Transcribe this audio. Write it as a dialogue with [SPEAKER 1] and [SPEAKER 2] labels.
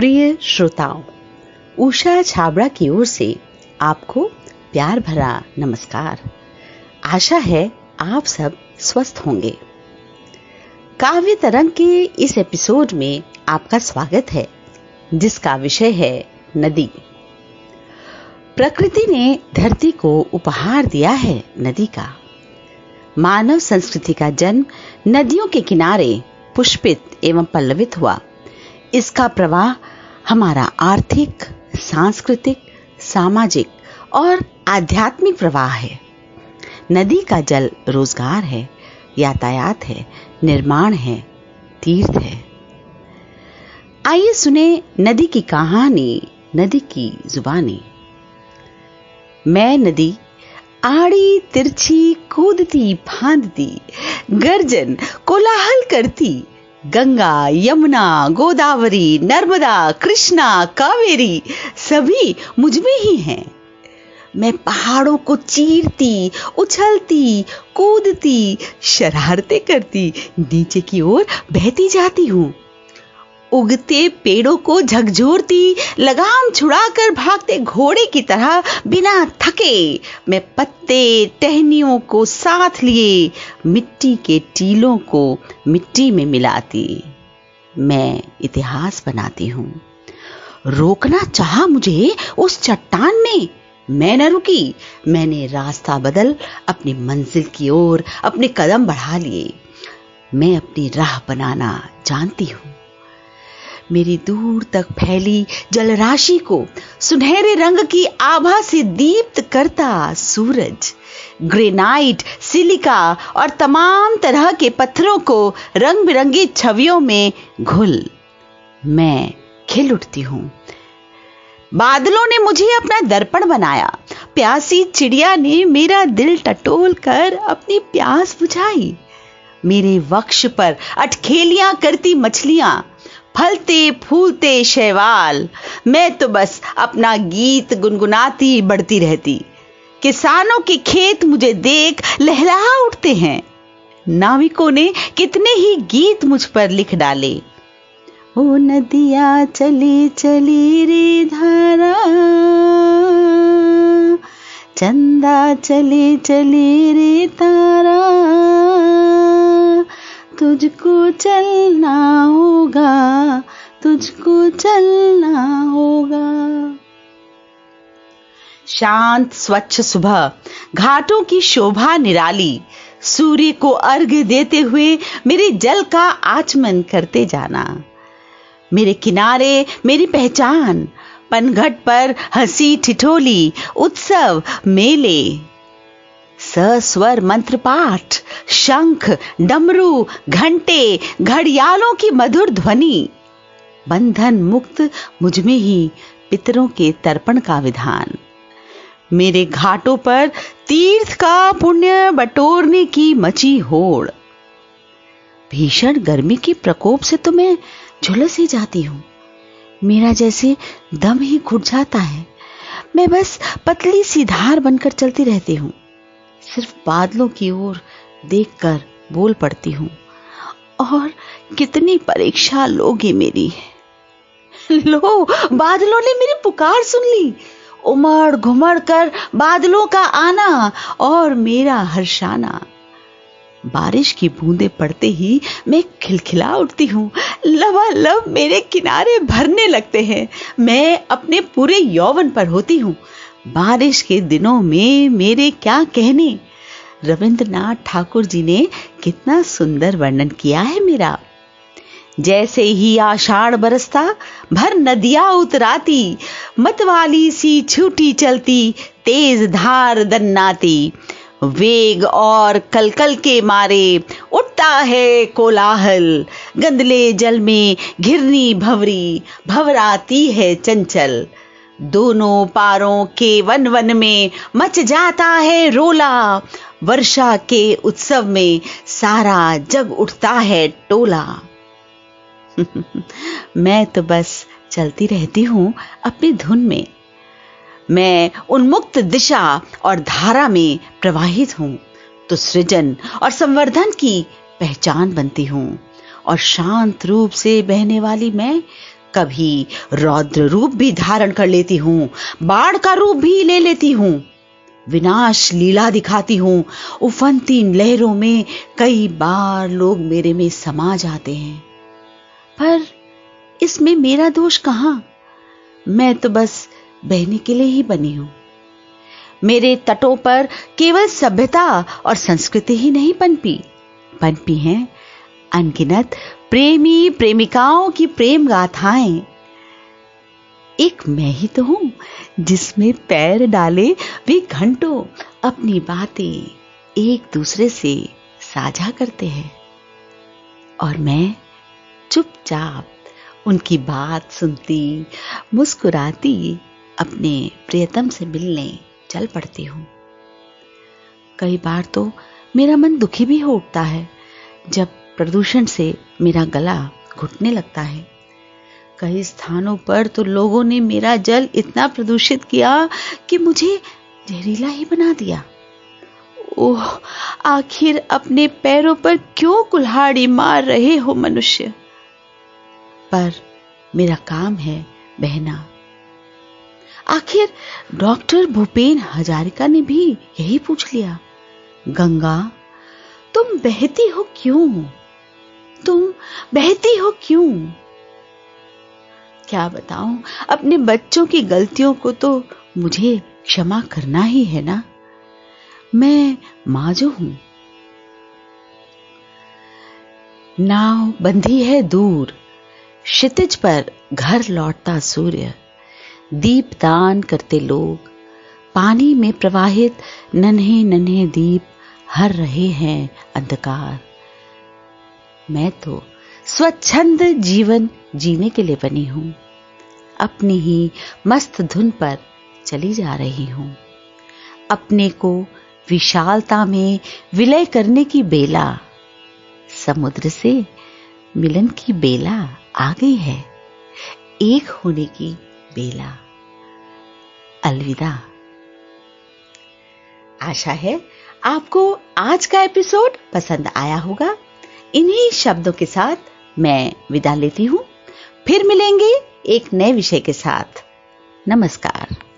[SPEAKER 1] प्रिय श्रोताओं, उषा छाबड़ा की ओर से आपको प्यार भरा नमस्कार। आशा है आप सब स्वस्थ होंगे। काव्य तरंग के इस एपिसोड में आपका स्वागत है, जिसका विषय है नदी। प्रकृति ने धरती को उपहार दिया है नदी का। मानव संस्कृति का जन्म नदियों के किनारे पुष्पित एवं पल्लवित हुआ। इसका प्रवाह हमारा आर्थिक, सांस्कृतिक, सामाजिक और आध्यात्मिक प्रवाह है। नदी का जल रोजगार है, यातायात है, निर्माण है, तीर्थ है। आइए सुने नदी की कहानी, नदी की जुबानी। मैं नदी आड़ी तिरछी कूदती फांदती, गर्जन कोलाहल करती, गंगा, यमुना, गोदावरी, नर्मदा, कृष्णा, कावेरी सभी मुझ में ही हैं। मैं पहाड़ों को चीरती, उछलती, कूदती, शरारतें करती नीचे की ओर बहती जाती हूँ। उगते पेड़ों को झकझोरती, लगाम छुड़ाकर भागते घोड़े की तरह बिना थके मैं पत्ते टहनियों को साथ लिए मिट्टी के टीलों को मिट्टी में मिलाती। मैं इतिहास बनाती हूँ। रोकना चाहा मुझे उस चट्टान ने, मैं न रुकी। मैंने रास्ता बदल अपनी मंजिल की ओर अपने कदम बढ़ा लिए। मैं अपनी राह बनाना जानती हूँ। मेरी दूर तक फैली जलराशि को सुनहरे रंग की आभा से दीप्त करता सूरज, ग्रेनाइट, सिलिका और तमाम तरह के पत्थरों को रंग बिरंगी छवियों में घुल मैं खिल उठती हूँ। बादलों ने मुझे अपना दर्पण बनाया। प्यासी चिड़िया ने मेरा दिल टटोल कर अपनी प्यास बुझाई। मेरे वक्ष पर अटखेलियां करती मछलियां, फलते फूलते शैवाल, मैं तो बस अपना गीत गुनगुनाती बढ़ती रहती। किसानों के खेत मुझे देख लहरा उठते हैं। नाविकों ने कितने ही गीत मुझ पर लिख डाले। ओ नदिया चली चली रे धारा, चंदा चले चले रे तारा, तुझको चलना होगा, तुझको चलना होगा। शांत स्वच्छ सुबह, घाटों की शोभा निराली, सूर्य को अर्घ्य देते हुए मेरे जल का आचमन करते जाना। मेरे किनारे मेरी पहचान, पनघट पर हंसी ठिठोली, उत्सव, मेले, सस्वर मंत्र पाठ, शंख, डमरू, घंटे, घड़ियालों की मधुर ध्वनि, बंधन मुक्त मुझ में ही पितरों के तर्पण का विधान। मेरे घाटों पर तीर्थ का पुण्य बटोरने की मची होड़। भीषण गर्मी के प्रकोप से तो मैं झुलस ही जाती हूँ। मेरा जैसे दम ही घुट जाता है। मैं बस पतली सी धार बनकर चलती रहती हूँ। सिर्फ बादलों की ओर देखकर बोल पड़ती हूँ, और कितनी परीक्षा लोगे मेरी। लो, बादलों ने मेरी पुकार सुन ली। उमड़ घुमड़ कर बादलों का आना और मेरा हर्षाना। बारिश की बूंदें पड़ते ही मैं खिलखिला उठती हूँ। लबालब मेरे किनारे भरने लगते हैं। मैं अपने पूरे यौवन पर होती हूँ। बारिश के दिनों में मेरे क्या कहने। रविंद्रनाथ ठाकुर जी ने कितना सुंदर वर्णन किया है मेरा। जैसे ही आषाढ़ बरसता, भर नदियां उतराती, मतवाली सी छूटी चलती, तेज धार दन्नाती, वेग और कलकल के मारे उठता है कोलाहल। गंदले जल में घिरनी भंवरी भंवराती है चंचल। दोनों पारों के वन वन में मच जाता है रोला। वर्षा के उत्सव में सारा जग उठता है टोला। मैं तो बस चलती रहती हूँ अपनी धुन में। मैं उन्मुक्त दिशा और धारा में प्रवाहित हूँ तो सृजन और संवर्धन की पहचान बनती हूँ, और शांत रूप से बहने वाली मैं कभी रौद्र रूप भी धारण कर लेती हूँ, बाढ़ का रूप भी ले लेती हूँ, विनाश लीला दिखाती हूँ। उफनती लहरों में कई बार लोग मेरे में समा जाते हैं, पर इसमें मेरा दोष कहाँ? मैं तो बस बहने के लिए ही बनी हूं। मेरे तटों पर केवल सभ्यता और संस्कृति ही नहीं पनपी हैं अनगिनत प्रेमी प्रेमिकाओं की प्रेम गाथाएं। एक मैं ही तो हूं जिसमें पैर डाले वे घंटों अपनी बातें एक दूसरे से साझा करते हैं, और मैं चुपचाप उनकी बात सुनती मुस्कुराती अपने प्रियतम से मिलने चल पड़ती हूँ। कई बार तो मेरा मन दुखी भी हो उठता है जब प्रदूषण से मेरा गला घुटने लगता है। कई स्थानों पर तो लोगों ने मेरा जल इतना प्रदूषित किया कि मुझे जहरीला ही बना दिया। ओह, आखिर अपने पैरों पर क्यों कुल्हाड़ी मार रहे हो मनुष्य? पर मेरा काम है बहना। आखिर डॉक्टर भूपेन हजारिका ने भी यही पूछ लिया, गंगा तुम बहती हो क्यों? तुम बहती हो क्यों? क्या बताऊं, अपने बच्चों की गलतियों को तो मुझे क्षमा करना ही है ना। मैं मां जो हूं। नाव बंधी है दूर, क्षितिज पर घर लौटता सूर्य, दीपदान करते लोग, पानी में प्रवाहित नन्हे नन्हे दीप हर रहे हैं अंधकार। मैं तो स्वच्छंद जीवन जीने के लिए बनी हूं, अपनी ही मस्त धुन पर चली जा रही हूं। अपने को विशालता में विलय करने की बेला, समुद्र से मिलन की बेला आ गई है, एक होने की बेला। अलविदा। आशा है आपको आज का एपिसोड पसंद आया होगा। इन्हीं शब्दों के साथ मैं विदा लेती हूं। फिर मिलेंगे एक नए विषय के साथ। नमस्कार।